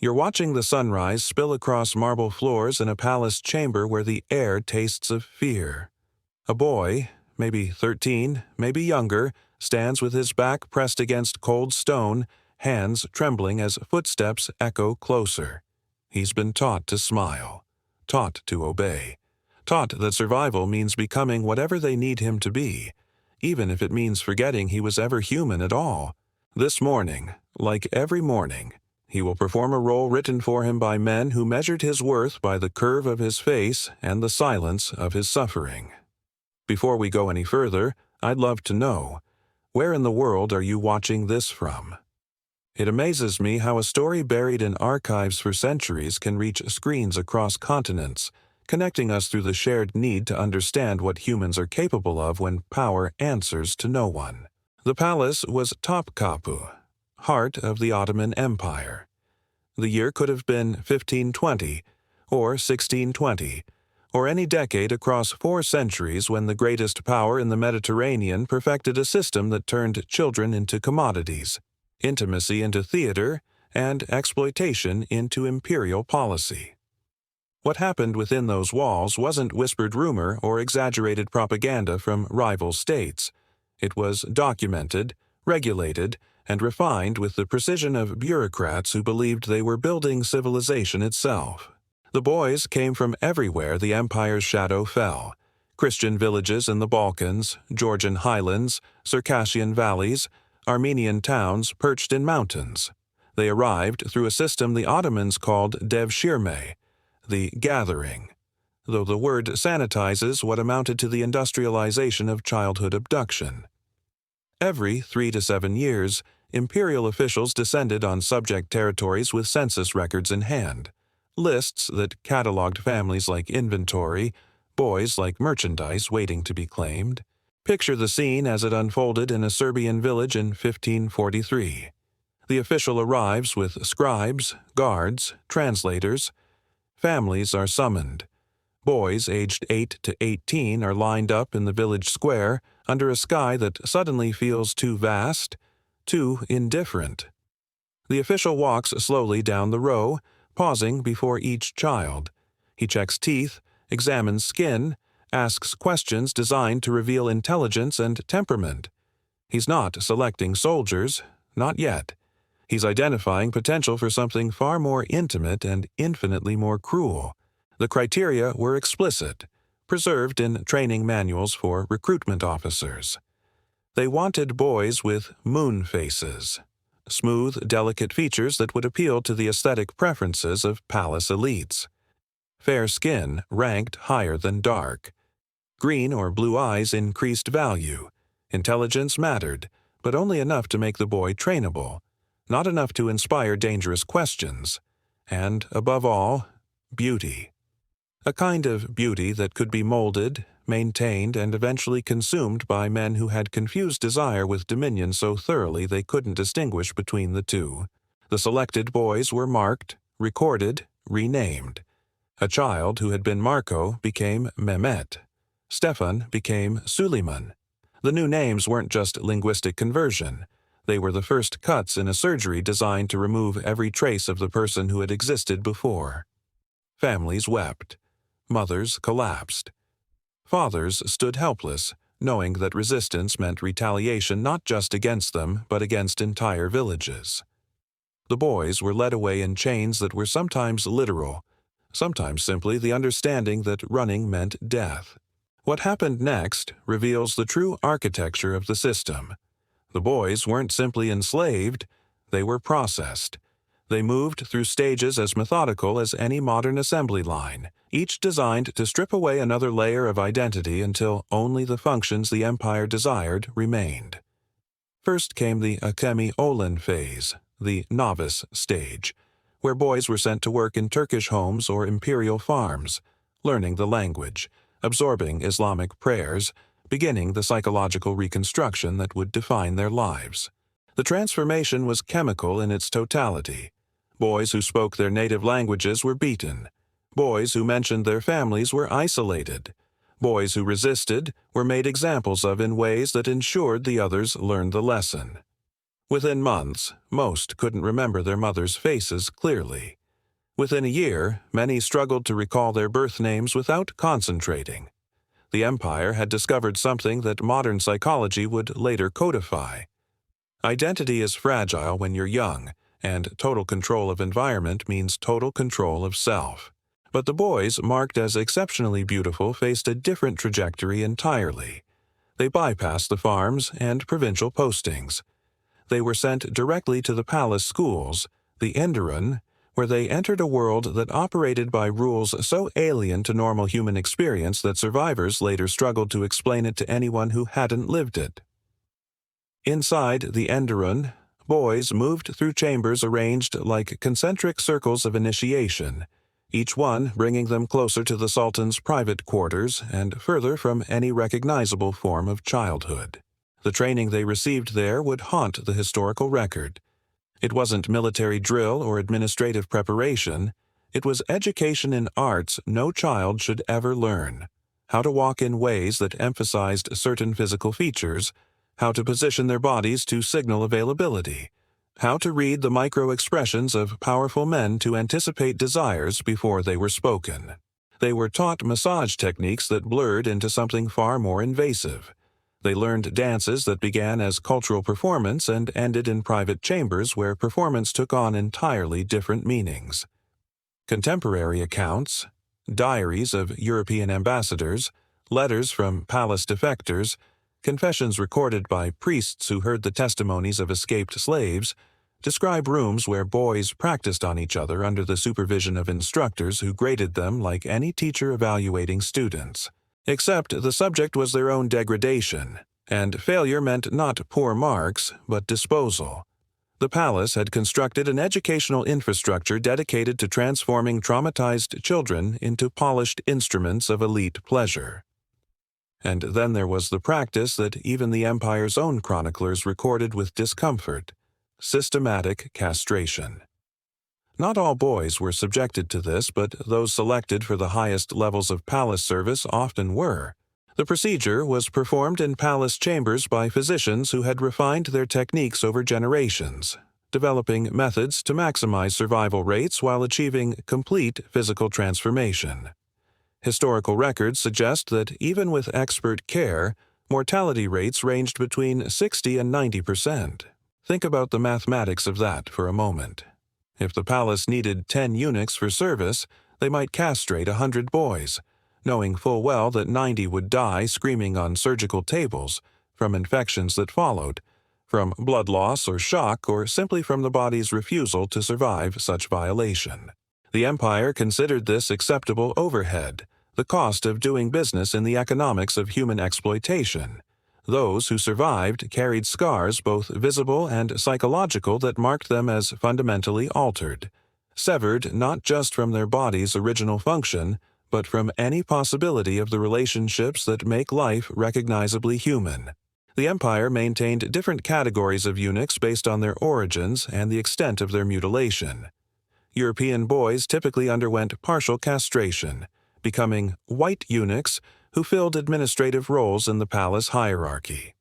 You're watching the sunrise spill across marble floors in a palace chamber where the air tastes of fear. A boy, maybe 13, maybe younger, stands with his back pressed against cold stone, hands trembling as footsteps echo closer. He's been taught to smile, taught to obey, taught that survival means becoming whatever they need him to be, even if it means forgetting he was ever human at all. This morning, like every morning, he will perform a role written for him by men who measured his worth by the curve of his face and the silence of his suffering. Before we go any further, I'd love to know, where in the world are you watching this from? It amazes me how a story buried in archives for centuries can reach screens across continents, connecting us through the shared need to understand what humans are capable of when power answers to no one. The palace was Topkapi, heart of the Ottoman Empire. The year could have been 1520 or 1620, or any decade across 4 centuries when the greatest power in the Mediterranean perfected a system that turned children into commodities, intimacy into theater, and exploitation into imperial policy. What happened within those walls wasn't whispered rumor or exaggerated propaganda from rival states. It was documented, regulated, and refined with the precision of bureaucrats who believed they were building civilization itself. The boys came from everywhere the empire's shadow fell: Christian villages in the Balkans, Georgian highlands, Circassian valleys, Armenian towns perched in mountains. They arrived through a system the Ottomans called devshirme, the gathering, though the word sanitizes what amounted to the industrialization of childhood abduction. Every 3 to 7 years, imperial officials descended on subject territories with census records in hand, lists that cataloged families like inventory, boys like merchandise waiting to be claimed. Picture the scene as it unfolded in a Serbian village in 1543. The official arrives with scribes, guards, translators. Families are summoned. Boys aged 8 to 18 are lined up in the village square under a sky that suddenly feels too vast, too indifferent. The official walks slowly down the row, pausing before each child. He checks teeth, examines skin, asks questions designed to reveal intelligence and temperament. He's not selecting soldiers, not yet. He's identifying potential for something far more intimate and infinitely more cruel. The criteria were explicit, preserved in training manuals for recruitment officers. They wanted boys with moon faces, smooth, delicate features that would appeal to the aesthetic preferences of palace elites. Fair skin ranked higher than dark. Green or blue eyes increased value. Intelligence mattered, but only enough to make the boy trainable, not enough to inspire dangerous questions. And, above all, beauty. A kind of beauty that could be molded, maintained, and eventually consumed by men who had confused desire with dominion so thoroughly they couldn't distinguish between the two. The selected boys were marked, recorded, renamed. A child who had been Marco became Mehmet. Stefan became Suleiman. The new names weren't just linguistic conversion. They were the first cuts in a surgery designed to remove every trace of the person who had existed before. Families wept. Mothers collapsed. Fathers stood helpless, knowing that resistance meant retaliation not just against them, but against entire villages. The boys were led away in chains that were sometimes literal, sometimes simply the understanding that running meant death. What happened next reveals the true architecture of the system. The boys weren't simply enslaved, they were processed. They moved through stages as methodical as any modern assembly line, each designed to strip away another layer of identity until only the functions the empire desired remained. First came the Akemi Olan phase, the novice stage, where boys were sent to work in Turkish homes or imperial farms, learning the language, absorbing Islamic prayers, beginning the psychological reconstruction that would define their lives. The transformation was chemical in its totality. Boys who spoke their native languages were beaten. Boys who mentioned their families were isolated. Boys who resisted were made examples of in ways that ensured the others learned the lesson. Within months, most couldn't remember their mothers' faces clearly. Within a year, many struggled to recall their birth names without concentrating. The empire had discovered something that modern psychology would later codify. Identity is fragile when you're young, and total control of environment means total control of self. But the boys, marked as exceptionally beautiful, faced a different trajectory entirely. They bypassed the farms and provincial postings. They were sent directly to the palace schools, the Enderun, where they entered a world that operated by rules so alien to normal human experience that survivors later struggled to explain it to anyone who hadn't lived it. Inside the Enderun, boys moved through chambers arranged like concentric circles of initiation, each one bringing them closer to the sultan's private quarters and further from any recognizable form of childhood. The training they received there would haunt the historical record. It wasn't military drill or administrative preparation. It was education in arts no child should ever learn. How to walk in ways that emphasized certain physical features, how to position their bodies to signal availability, how to read the micro-expressions of powerful men to anticipate desires before they were spoken. They were taught massage techniques that blurred into something far more invasive. They learned dances that began as cultural performance and ended in private chambers where performance took on entirely different meanings. Contemporary accounts, diaries of European ambassadors, letters from palace defectors, confessions recorded by priests who heard the testimonies of escaped slaves, describe rooms where boys practiced on each other under the supervision of instructors who graded them like any teacher evaluating students. Except the subject was their own degradation, and failure meant not poor marks, but disposal. The palace had constructed an educational infrastructure dedicated to transforming traumatized children into polished instruments of elite pleasure. And then there was the practice that even the empire's own chroniclers recorded with discomfort: systematic castration. Not all boys were subjected to this, but those selected for the highest levels of palace service often were. The procedure was performed in palace chambers by physicians who had refined their techniques over generations, developing methods to maximize survival rates while achieving complete physical transformation. Historical records suggest that even with expert care, mortality rates ranged between 60 and 90%. Think about the mathematics of that for a moment. If the palace needed 10 eunuchs for service, they might castrate 100 boys, knowing full well that 90 would die screaming on surgical tables from infections that followed, from blood loss or shock, or simply from the body's refusal to survive such violation. The empire considered this acceptable overhead, the cost of doing business in the economics of human exploitation. Those who survived carried scars both visible and psychological that marked them as fundamentally altered, severed not just from their body's original function, but from any possibility of the relationships that make life recognizably human. The empire maintained different categories of eunuchs based on their origins and the extent of their mutilation. European boys typically underwent partial castration, becoming white eunuchs who filled administrative roles in the palace hierarchy.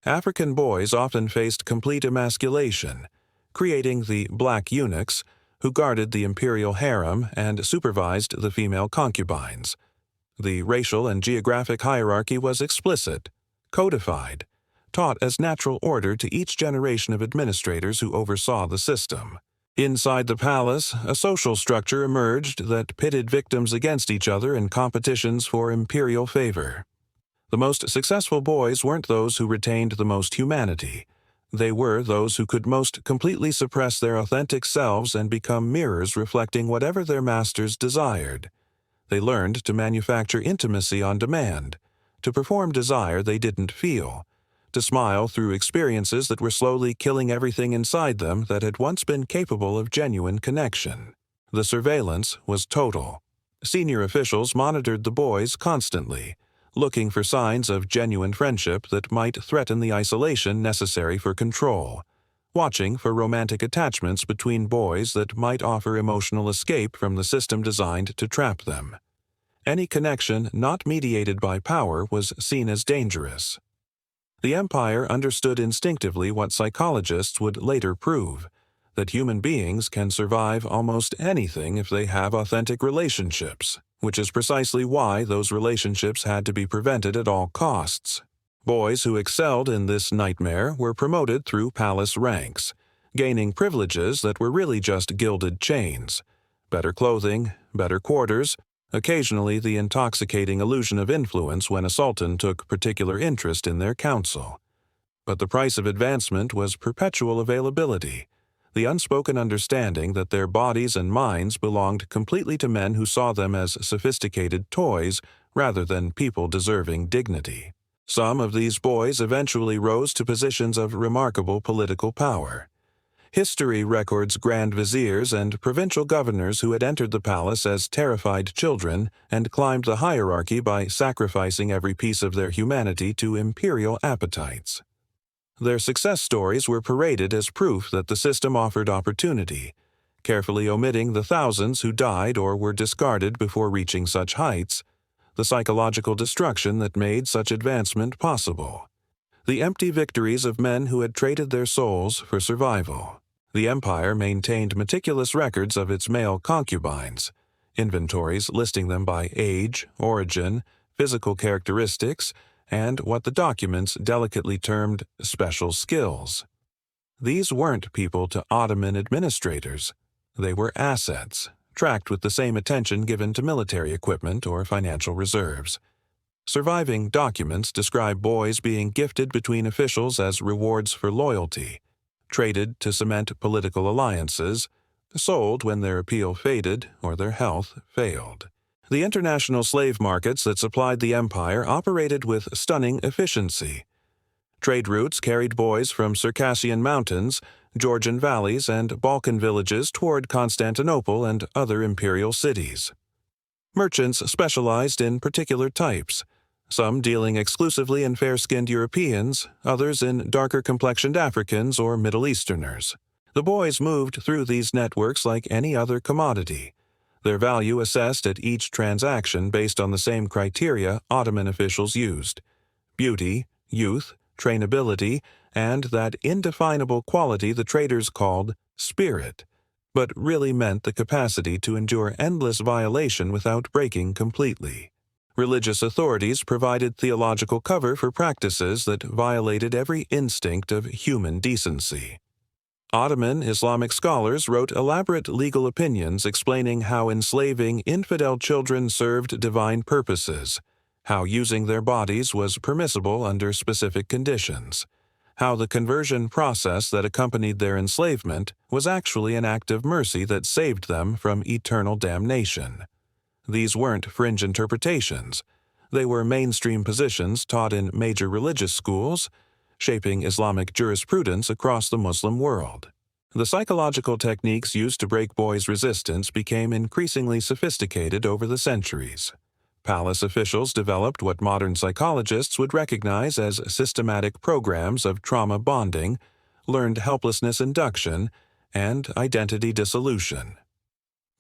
African boys often faced complete emasculation, creating the black eunuchs, who guarded the imperial harem and supervised the female concubines. The racial and geographic hierarchy was explicit, codified, taught as natural order to each generation of administrators who oversaw the system. Inside the palace, a social structure emerged that pitted victims against each other in competitions for imperial favor. The most successful boys weren't those who retained the most humanity. They were those who could most completely suppress their authentic selves and become mirrors reflecting whatever their masters desired. They learned to manufacture intimacy on demand, to perform desire they didn't feel, to smile through experiences that were slowly killing everything inside them that had once been capable of genuine connection. The surveillance was total. Senior officials monitored the boys constantly, looking for signs of genuine friendship that might threaten the isolation necessary for control, watching for romantic attachments between boys that might offer emotional escape from the system designed to trap them. Any connection not mediated by power was seen as dangerous. The empire understood instinctively what psychologists would later prove, that human beings can survive almost anything if they have authentic relationships, which is precisely why those relationships had to be prevented at all costs. Boys who excelled in this nightmare were promoted through palace ranks, gaining privileges that were really just gilded chains: better clothing, better quarters, occasionally the intoxicating illusion of influence when a sultan took particular interest in their council. But the price of advancement was perpetual availability, the unspoken understanding that their bodies and minds belonged completely to men who saw them as sophisticated toys rather than people deserving dignity. Some of these boys eventually rose to positions of remarkable political power. History records grand viziers and provincial governors who had entered the palace as terrified children and climbed the hierarchy by sacrificing every piece of their humanity to imperial appetites. Their success stories were paraded as proof that the system offered opportunity, carefully omitting the thousands who died or were discarded before reaching such heights, the psychological destruction that made such advancement possible, the empty victories of men who had traded their souls for survival. The empire maintained meticulous records of its male concubines, inventories listing them by age, origin, physical characteristics, and what the documents delicately termed special skills. These weren't people to Ottoman administrators. They were assets, tracked with the same attention given to military equipment or financial reserves. Surviving documents describe boys being gifted between officials as rewards for loyalty, traded to cement political alliances, sold when their appeal faded or their health failed. The international slave markets that supplied the empire operated with stunning efficiency. Trade routes carried boys from Circassian mountains, Georgian valleys, and Balkan villages toward Constantinople and other imperial cities. Merchants specialized in particular types, some dealing exclusively in fair-skinned Europeans, others in darker-complexioned Africans or Middle Easterners. The boys moved through these networks like any other commodity, their value assessed at each transaction based on the same criteria Ottoman officials used: beauty, youth, trainability, and that indefinable quality the traders called spirit, but really meant the capacity to endure endless violation without breaking completely. Religious authorities provided theological cover for practices that violated every instinct of human decency. Ottoman Islamic scholars wrote elaborate legal opinions explaining how enslaving infidel children served divine purposes, how using their bodies was permissible under specific conditions, how the conversion process that accompanied their enslavement was actually an act of mercy that saved them from eternal damnation. These weren't fringe interpretations. They were mainstream positions taught in major religious schools, shaping Islamic jurisprudence across the Muslim world. The psychological techniques used to break boys' resistance became increasingly sophisticated over the centuries. Palace officials developed what modern psychologists would recognize as systematic programs of trauma bonding, learned helplessness induction, and identity dissolution.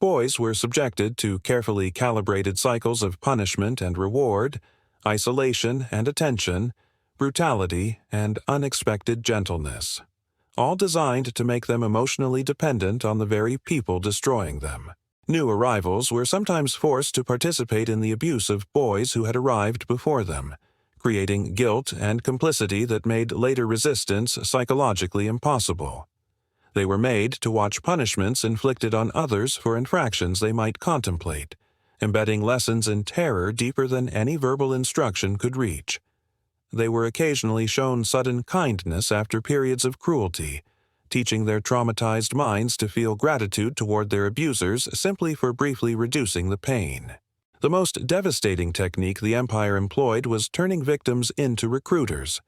Boys were subjected to carefully calibrated cycles of punishment and reward, isolation and attention, brutality, and unexpected gentleness, all designed to make them emotionally dependent on the very people destroying them. New arrivals were sometimes forced to participate in the abuse of boys who had arrived before them, creating guilt and complicity that made later resistance psychologically impossible. They were made to watch punishments inflicted on others for infractions they might contemplate, embedding lessons in terror deeper than any verbal instruction could reach. They were occasionally shown sudden kindness after periods of cruelty, teaching their traumatized minds to feel gratitude toward their abusers simply for briefly reducing the pain. The most devastating technique the empire employed was turning victims into recruiters.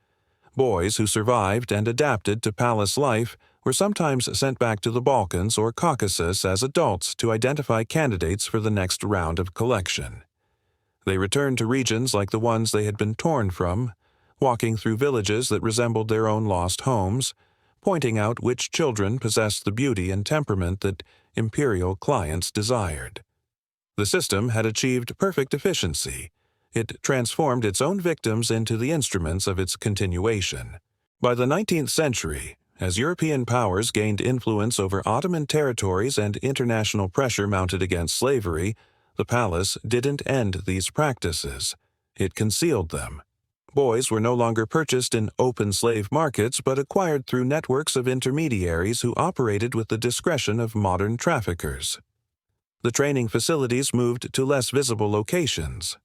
Boys who survived and adapted to palace life were sometimes sent back to the Balkans or Caucasus as adults to identify candidates for the next round of collection. They returned to regions like the ones they had been torn from, walking through villages that resembled their own lost homes, pointing out which children possessed the beauty and temperament that imperial clients desired. The system had achieved perfect efficiency. It transformed its own victims into the instruments of its continuation. By the 19th century, as European powers gained influence over Ottoman territories and international pressure mounted against slavery, the palace didn't end these practices. It concealed them. Boys were no longer purchased in open slave markets but acquired through networks of intermediaries who operated with the discretion of modern traffickers. The training facilities moved to less visible locations.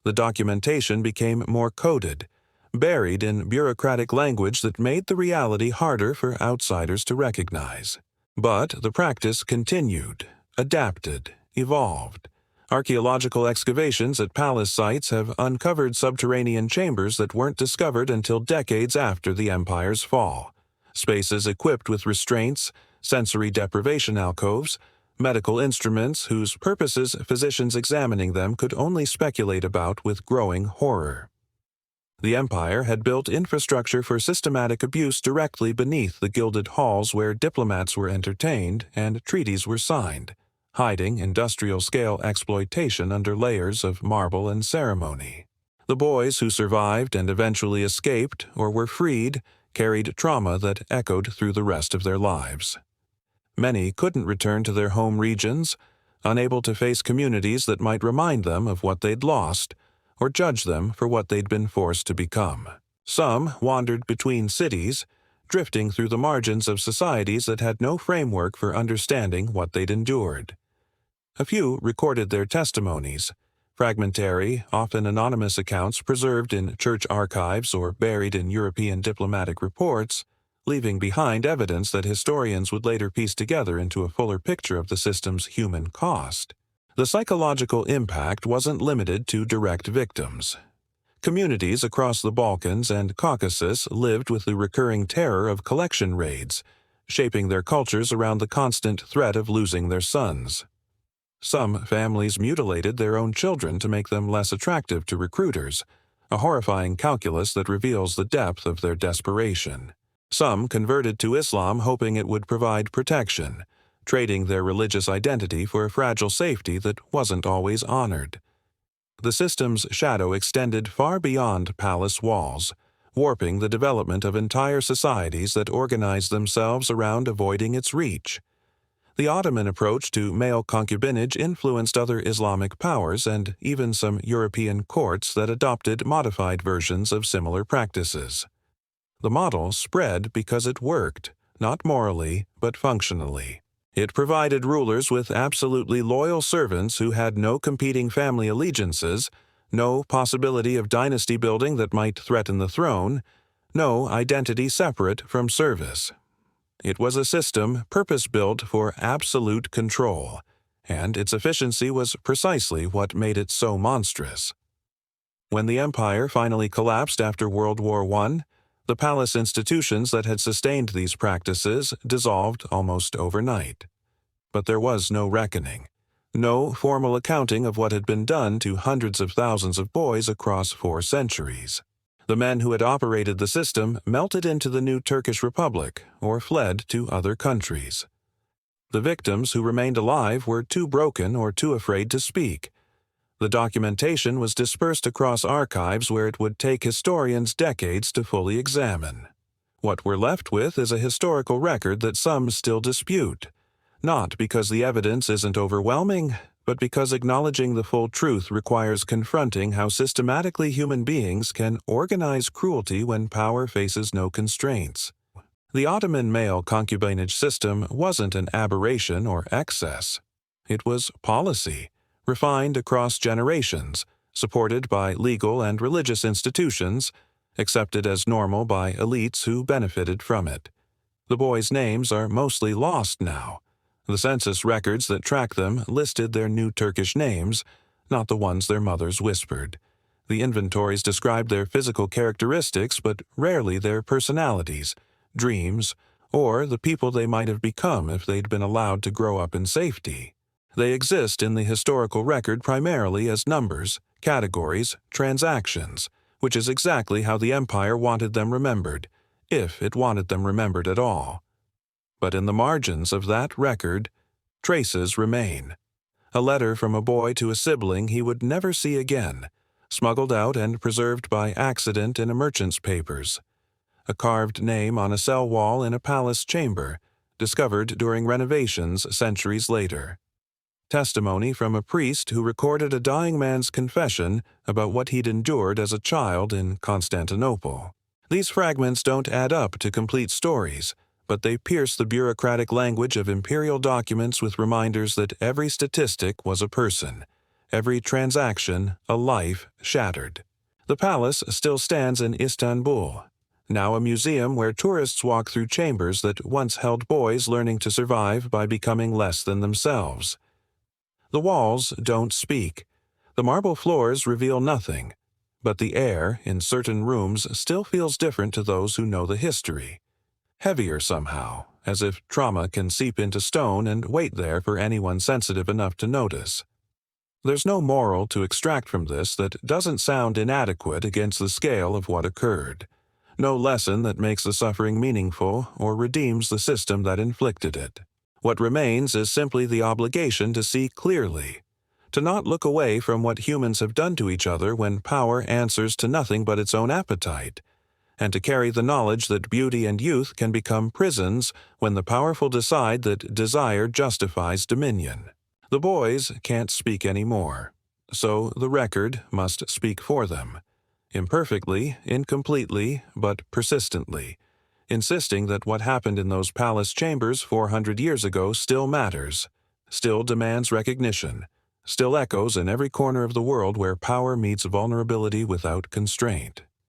The documentation became more coded, buried in bureaucratic language that made the reality harder for outsiders to recognize. But the practice continued, adapted, evolved. Archaeological excavations at palace sites have uncovered subterranean chambers that weren't discovered until decades after the empire's fall. Spaces equipped with restraints, sensory deprivation alcoves, medical instruments whose purposes physicians examining them could only speculate about with growing horror. The empire had built infrastructure for systematic abuse directly beneath the gilded halls where diplomats were entertained and treaties were signed, hiding industrial-scale exploitation under layers of marble and ceremony. The boys who survived and eventually escaped or were freed carried trauma that echoed through the rest of their lives. Many couldn't return to their home regions, unable to face communities that might remind them of what they'd lost or judge them for what they'd been forced to become. Some wandered between cities, drifting through the margins of societies that had no framework for understanding what they'd endured. A few recorded their testimonies, fragmentary, often anonymous accounts preserved in church archives or buried in European diplomatic reports, leaving behind evidence that historians would later piece together into a fuller picture of the system's human cost. The psychological impact wasn't limited to direct victims. Communities across the Balkans and Caucasus lived with the recurring terror of collection raids, shaping their cultures around the constant threat of losing their sons. Some families mutilated their own children to make them less attractive to recruiters, a horrifying calculus that reveals the depth of their desperation. Some converted to Islam hoping it would provide protection, trading their religious identity for a fragile safety that wasn't always honored. The system's shadow extended far beyond palace walls, warping the development of entire societies that organized themselves around avoiding its reach. The Ottoman approach to male concubinage influenced other Islamic powers and even some European courts that adopted modified versions of similar practices. The model spread because it worked, not morally, but functionally. It provided rulers with absolutely loyal servants who had no competing family allegiances, no possibility of dynasty building that might threaten the throne, no identity separate from service. It was a system purpose-built for absolute control, and its efficiency was precisely what made it so monstrous. When the empire finally collapsed after World War I, the palace institutions that had sustained these practices dissolved almost overnight. But there was no reckoning, no formal accounting of what had been done to hundreds of thousands of boys across 4 centuries. The men who had operated the system melted into the new Turkish Republic or fled to other countries. The victims who remained alive were too broken or too afraid to speak. The documentation was dispersed across archives where it would take historians decades to fully examine. What we're left with is a historical record that some still dispute, not because the evidence isn't overwhelming, but because acknowledging the full truth requires confronting how systematically human beings can organize cruelty when power faces no constraints. The Ottoman male concubinage system wasn't an aberration or excess. It was policy, refined across generations, supported by legal and religious institutions, accepted as normal by elites who benefited from it. The boys' names are mostly lost now. The census records that track them listed their new Turkish names, not the ones their mothers whispered. The inventories described their physical characteristics but rarely their personalities, dreams, or the people they might have become if they'd been allowed to grow up in safety. They exist in the historical record primarily as numbers, categories, transactions, which is exactly how the empire wanted them remembered, if it wanted them remembered at all. But in the margins of that record, traces remain. A letter from a boy to a sibling he would never see again, smuggled out and preserved by accident in a merchant's papers. A carved name on a cell wall in a palace chamber, discovered during renovations centuries later. Testimony from a priest who recorded a dying man's confession about what he'd endured as a child in Constantinople. These fragments don't add up to complete stories, but they pierce the bureaucratic language of imperial documents with reminders that every statistic was a person, every transaction a life shattered. The palace still stands in Istanbul, now a museum where tourists walk through chambers that once held boys learning to survive by becoming less than themselves. The walls don't speak. The marble floors reveal nothing, but the air in certain rooms still feels different to those who know the history. Heavier somehow, as if trauma can seep into stone and wait there for anyone sensitive enough to notice. There's no moral to extract from this that doesn't sound inadequate against the scale of what occurred. No lesson that makes the suffering meaningful or redeems the system that inflicted it. What remains is simply the obligation to see clearly, to not look away from what humans have done to each other when power answers to nothing but its own appetite, and to carry the knowledge that beauty and youth can become prisons when the powerful decide that desire justifies dominion. The boys can't speak anymore, so the record must speak for them. Imperfectly, incompletely, but persistently, insisting that what happened in those palace chambers 400 years ago still matters, still demands recognition, still echoes in every corner of the world where power meets vulnerability without constraint.